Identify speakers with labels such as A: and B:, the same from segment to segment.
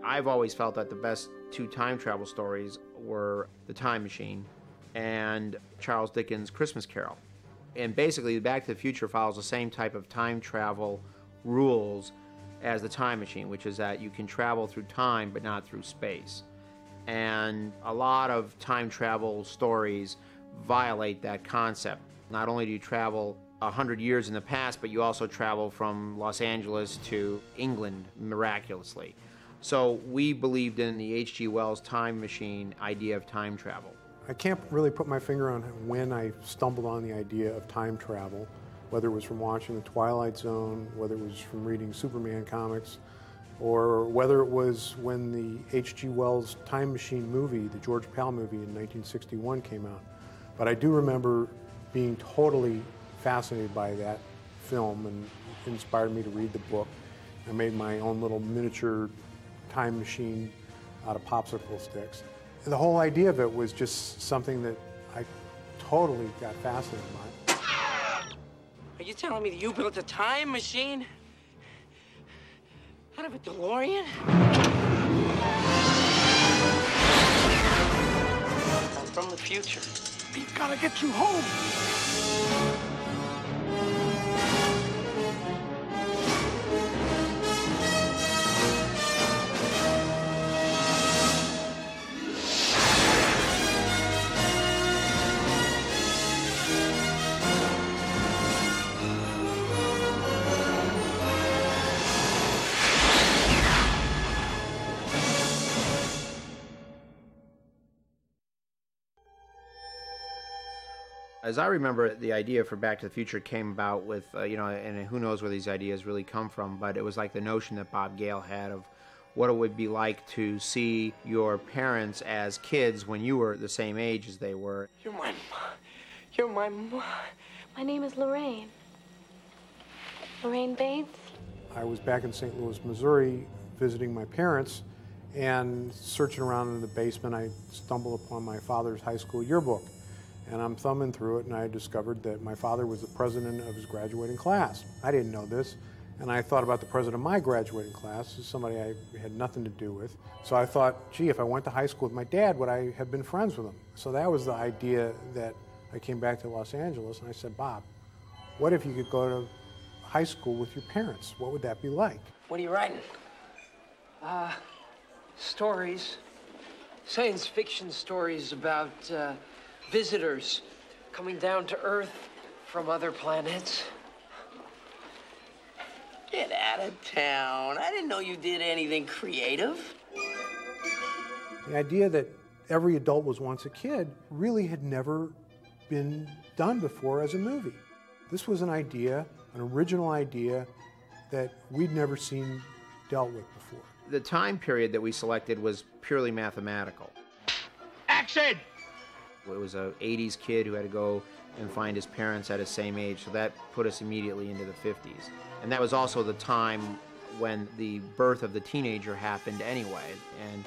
A: I've always felt that the best two time travel stories were The Time Machine and Charles Dickens' Christmas Carol. And basically, Back to the Future follows the same type of time travel rules as The Time Machine, which is that you can travel through time but not through space. And a lot of time travel stories violate that concept. Not only do you travel 100 years in the past, but you also travel from Los Angeles to England miraculously. So we believed in the H.G. Wells Time Machine idea of time travel.
B: I can't really put my finger on when I stumbled on the idea of time travel, whether it was from watching The Twilight Zone, whether it was from reading Superman comics, or whether it was when the H.G. Wells Time Machine movie, the George Pal movie in 1961 came out. But I do remember being totally fascinated by that film, and it inspired me to read the book. I made my own little miniature time machine out of popsicle sticks. And the whole idea of it was just something that I totally got fascinated by.
C: Are you telling me that you built a time machine out of a DeLorean? I'm from the future. We've got to get you home.
A: As I remember, the idea for Back to the Future came about with, and who knows where these ideas really come from, but it was like the notion that Bob Gale had of what it would be like to see your parents as kids when you were the same age as they were.
C: You're my mom.
D: My name is Lorraine. Lorraine Baines.
B: I was back in St. Louis, Missouri, visiting my parents, and searching around in the basement, I stumbled upon my father's high school yearbook. And I'm thumbing through it, and I discovered that my father was the president of his graduating class. I didn't know this, and I thought about the president of my graduating class as somebody I had nothing to do with. So I thought, gee, if I went to high school with my dad, would I have been friends with him? So that was the idea that I came back to Los Angeles, and I said, Bob, what if you could go to high school with your parents? What would that be like?
C: What are you writing? Stories. Science fiction stories about, visitors coming down to Earth from other planets.
E: Get out of town. I didn't know you did anything creative.
B: The idea that every adult was once a kid really had never been done before as a movie. This was an idea, an original idea that we'd never seen dealt with before.
A: The time period that we selected was purely mathematical.
C: Action!
A: It was an 80s kid who had to go and find his parents at his same age, so that put us immediately into the 50s. And that was also the time when the birth of the teenager happened anyway, and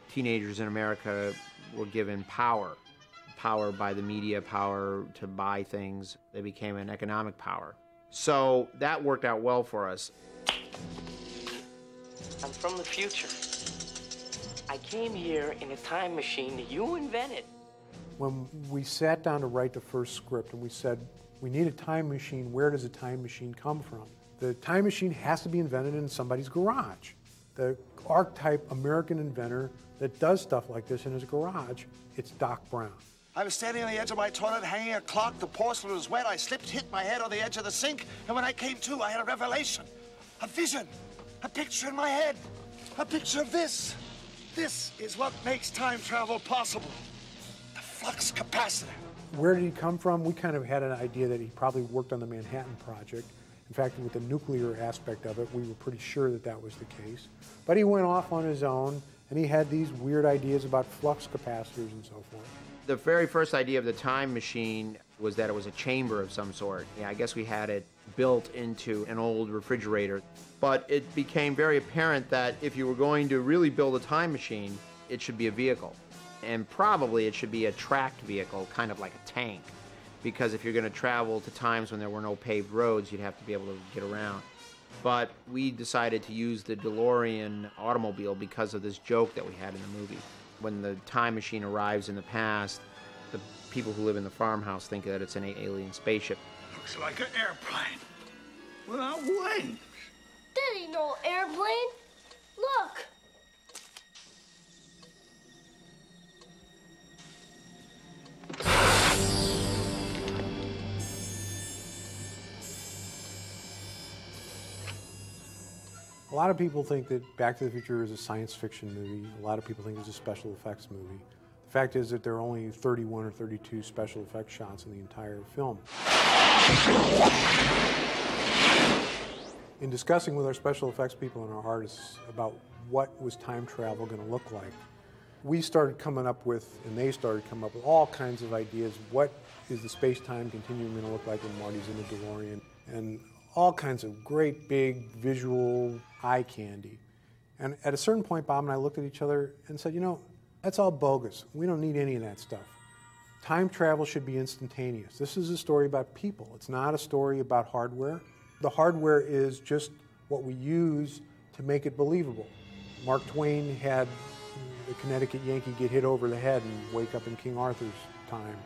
A: teenagers in America were given power by the media, power to buy things. They became an economic power. So that worked out well for us.
C: I'm from the future. I came here in a time machine that you invented.
B: When we sat down to write the first script and we said, we need a time machine, where does a time machine come from? The time machine has to be invented in somebody's garage. The archetype American inventor that does stuff like this in his garage, it's Doc Brown.
F: I was standing on the edge of my toilet, hanging a clock. The porcelain was wet. I slipped, hit my head on the edge of the sink, and when I came to, I had a revelation, a vision, a picture in my head, a picture of this. This is what makes time travel possible. Flux capacitor.
B: Where did he come from? We kind of had an idea that he probably worked on the Manhattan Project. In fact, with the nuclear aspect of it, we were pretty sure that that was the case. But he went off on his own, and he had these weird ideas about flux capacitors and so forth.
A: The very first idea of the time machine was that it was a chamber of some sort. I guess we had it built into an old refrigerator. But it became very apparent that if you were going to really build a time machine, it should be a vehicle. And probably it should be a tracked vehicle, kind of like a tank. Because if you're going to travel to times when there were no paved roads, you'd have to be able to get around. But we decided to use the DeLorean automobile because of this joke that we had in the movie. When the time machine arrives in the past, the people who live in the farmhouse think that it's an alien spaceship.
F: Looks like an airplane without wings.
D: That ain't no airplane. Look.
B: A lot of people think that Back to the Future is a science fiction movie. A lot of people think it's a special effects movie. The fact is that there are only 31 or 32 special effects shots in the entire film. In discussing with our special effects people and our artists about what was time travel going to look like, we started coming up with, and they started coming up with all kinds of ideas. What is the space-time continuum going to look like when Marty's in the DeLorean? And all kinds of great big visual eye candy. And at a certain point, Bob and I looked at each other and said, you know, that's all bogus. We don't need any of that stuff. Time travel should be instantaneous. This is a story about people. It's not a story about hardware. The hardware is just what we use to make it believable. Mark Twain had the Connecticut Yankee get hit over the head and wake up in King Arthur's time.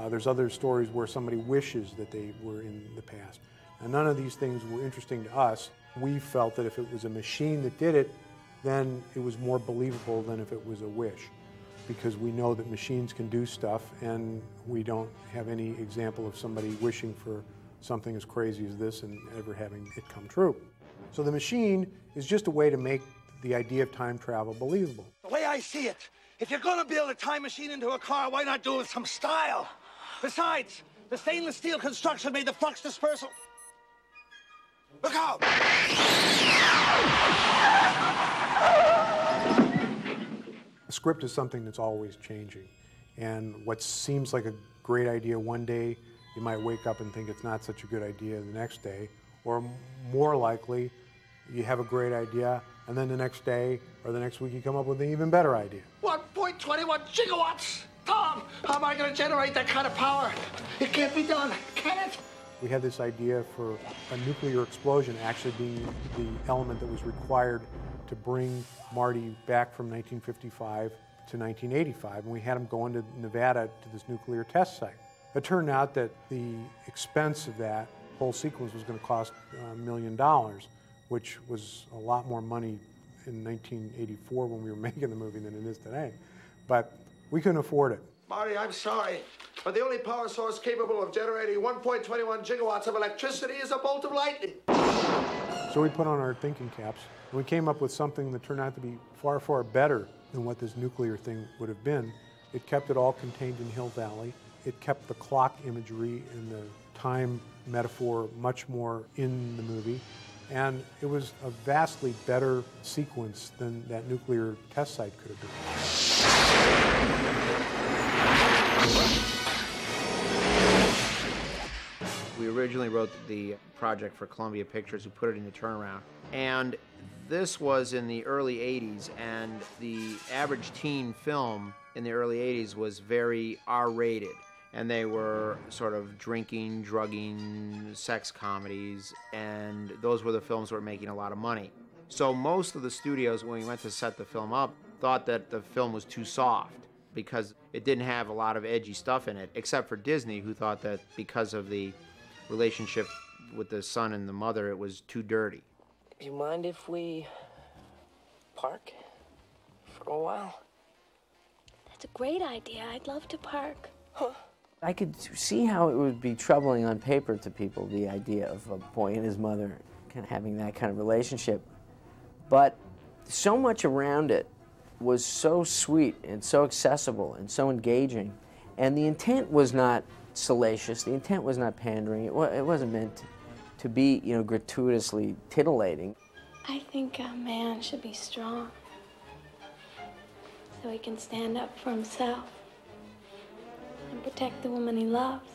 B: There's other stories where somebody wishes that they were in the past. And none of these things were interesting to us. We felt that if it was a machine that did it, then it was more believable than if it was a wish, because we know that machines can do stuff, and we don't have any example of somebody wishing for something as crazy as this and ever having it come true. So the machine is just a way to make the idea of time travel believable.
F: The way I see it, if you're gonna build a time machine into a car, why not do it with some style? Besides, the stainless steel construction made the flux dispersal. Look out!
B: A script is something that's always changing. And what seems like a great idea one day, you might wake up and think it's not such a good idea the next day. Or more likely, you have a great idea, and then the next day or the next week you come up with an even better idea.
F: 1.21 gigawatts! Tom, how am I going to generate that kind of power? It can't be done, can it?
B: We had this idea for a nuclear explosion actually being the element that was required to bring Marty back from 1955 to 1985, and we had him go into Nevada to this nuclear test site. It turned out that the expense of that whole sequence was going to cost $1 million, which was a lot more money in 1984 when we were making the movie than it is today. But we couldn't afford it.
F: Marty, I'm sorry, but the only power source capable of generating 1.21 gigawatts of electricity is a bolt of lightning.
B: So we put on our thinking caps, and we came up with something that turned out to be far, far better than what this nuclear thing would have been. It kept it all contained in Hill Valley. It kept the clock imagery and the time metaphor much more in the movie. And it was a vastly better sequence than that nuclear test site could have been.
A: We originally wrote the project for Columbia Pictures, who put it into turnaround. And this was in the early 80s, and the average teen film in the early 80s was very R-rated. And they were sort of drinking, drugging, sex comedies, and those were the films that were making a lot of money. So most of the studios, when we went to set the film up, thought that the film was too soft because it didn't have a lot of edgy stuff in it, except for Disney, who thought that because of the relationship with the son and the mother, it was too dirty.
C: Do you mind if we park for a while?
D: That's a great idea. I'd love to park.
C: Huh?
E: I could see how it would be troubling on paper to people, the idea of a boy and his mother kind of having that kind of relationship. But so much around it was so sweet and so accessible and so engaging. And the intent was not salacious. The intent was not pandering. It wasn't meant to be, you know, gratuitously titillating.
D: I think a man should be strong so he can stand up for himself and protect the woman he loves.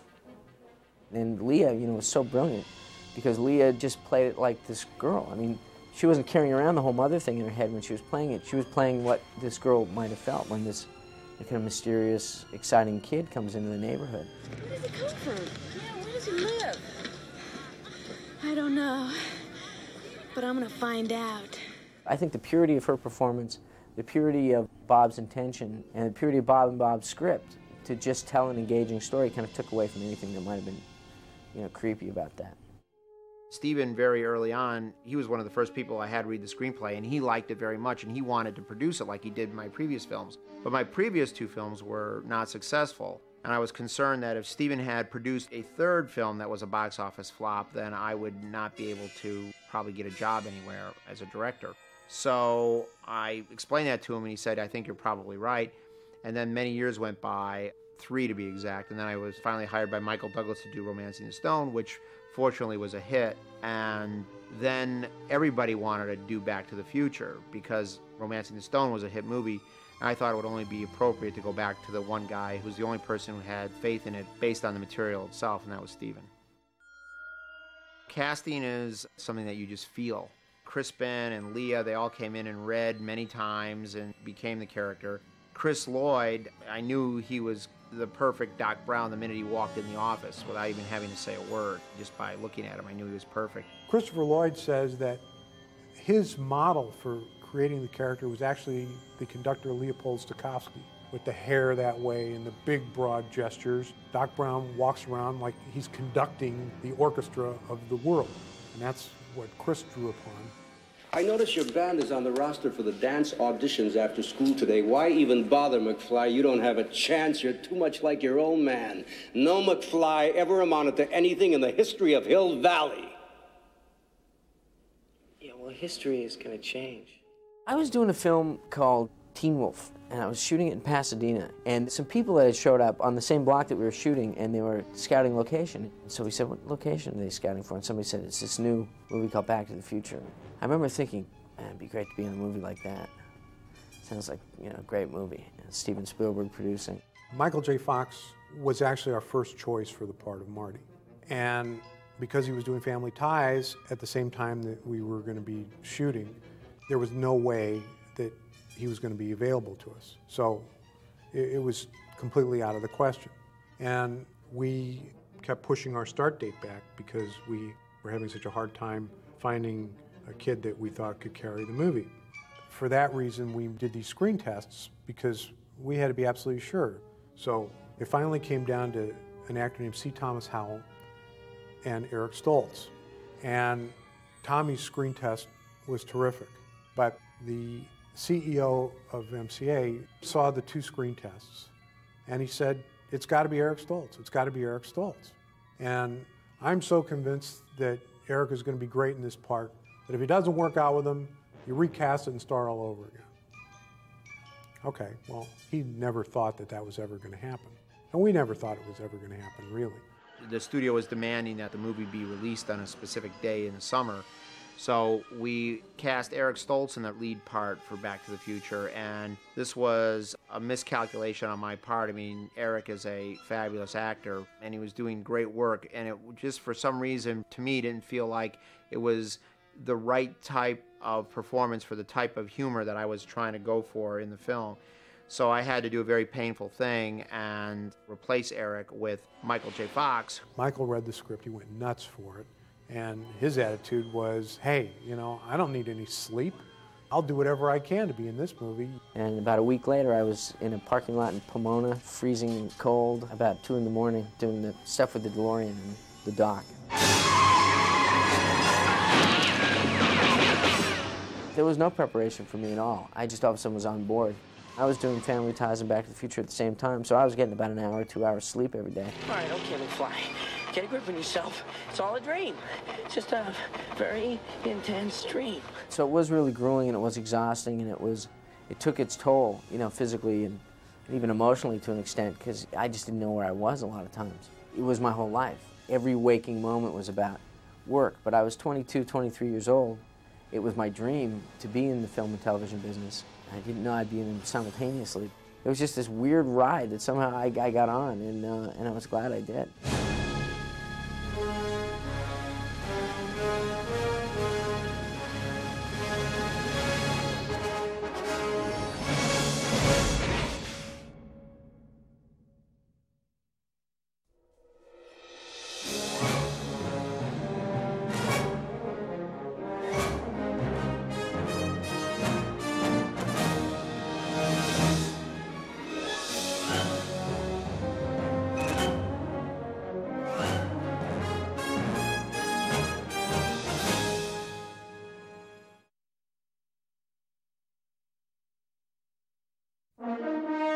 E: And Leah, you know, was so brilliant because Leah just played it like this girl. I mean, she wasn't carrying around the whole mother thing in her head when she was playing it. She was playing what this girl might have felt when this kind of mysterious, exciting kid comes into the neighborhood.
D: Where does he come from? Yeah, where does he live? I don't know. but I'm gonna find out.
E: I think the purity of her performance, the purity of Bob's intention, and the purity of Bob and Bob's script to just tell an engaging story kind of took away from anything that might have been, you know, creepy about that.
A: Stephen, very early on, he was one of the first people I had read the screenplay, and he liked it very much, and he wanted to produce it like he did in my previous films. But my previous two films were not successful, and I was concerned that if Stephen had produced a third film that was a box office flop, then I would not be able to probably get a job anywhere as a director. So I explained that to him, and he said, I think you're probably right. And then many years went by, 3 to be exact, and then I was finally hired by Michael Douglas to do Romancing the Stone, which fortunately was a hit. And then everybody wanted to do Back to the Future because Romancing the Stone was a hit movie. And I thought it would only be appropriate to go back to the one guy who's the only person who had faith in it based on the material itself, and that was Stephen. Casting is something that you just feel. Crispin and Leah, they all came in and read many times and became the character. Chris Lloyd, I knew he was the perfect Doc Brown the minute he walked in the office without even having to say a word. Just by looking at him, I knew he was perfect.
B: Christopher Lloyd says that his model for creating the character was actually the conductor Leopold Stokowski, with the hair that way and the big broad gestures. Doc Brown walks around like he's conducting the orchestra of the world, and that's what Chris drew upon.
G: I notice your band is on the roster for the dance auditions after school today. Why even bother, McFly? You don't have a chance. You're too much like your own man. No McFly ever amounted to anything in the history of Hill Valley.
C: Yeah, well, history is gonna change.
E: I was doing a film called Teen Wolf, and I was shooting it in Pasadena. And some people that had showed up on the same block that we were shooting, and they were scouting location. So we said, what location are they scouting for? And somebody said, it's this new movie called Back to the Future. I remember thinking, man, it'd be great to be in a movie like that. Sounds like, you know, a great movie. Steven Spielberg producing.
B: Michael J. Fox was actually our first choice for the part of Marty. And because he was doing Family Ties at the same time that we were going to be shooting, there was no way that he was going to be available to us. So it was completely out of the question. And we kept pushing our start date back because we were having such a hard time finding a kid that we thought could carry the movie. For that reason, we did these screen tests because we had to be absolutely sure. So it finally came down to an actor named C. Thomas Howell and Eric Stoltz. And Tommy's screen test was terrific, but the CEO of MCA saw the 2 screen tests, and he said, it's got to be Eric Stoltz. It's got to be Eric Stoltz. And I'm so convinced that Eric is going to be great in this part that if he doesn't work out with him, you recast it and start all over again. Okay, well, he never thought that that was ever going to happen. And we never thought it was ever going to happen, really.
A: The studio was demanding that the movie be released on a specific day in the summer. So we cast Eric Stoltz in the lead part for Back to the Future, and this was a miscalculation on my part. I mean, Eric is a fabulous actor, and he was doing great work, and it just, for some reason, to me, didn't feel like it was the right type of performance for the type of humor that I was trying to go for in the film. So I had to do a very painful thing and replace Eric with Michael J. Fox.
B: Michael read the script, he went nuts for it. And his attitude was, hey, you know, I don't need any sleep. I'll do whatever I can to be in this movie.
E: And about a week later, I was in a parking lot in Pomona, freezing cold, about 2 in the morning, doing the stuff with the DeLorean and the dock. There was no preparation for me at all. I just all of a sudden was on board. I was doing Family Ties and Back to the Future at the same time, so I was getting about an hour, 2 hours sleep every day.
C: All right, okay, McFly. Get a grip on yourself. It's all a dream. It's just a very intense dream.
E: So it was really grueling, and it was exhausting, and it took its toll, you know, physically and even emotionally to an extent, because I just didn't know where I was a lot of times. It was my whole life. Every waking moment was about work, but I was 22, 23 years old. It was my dream to be in the film and television business. I didn't know I'd be in them simultaneously. It was just this weird ride that somehow I got on, and I was glad I did.
A: Bye.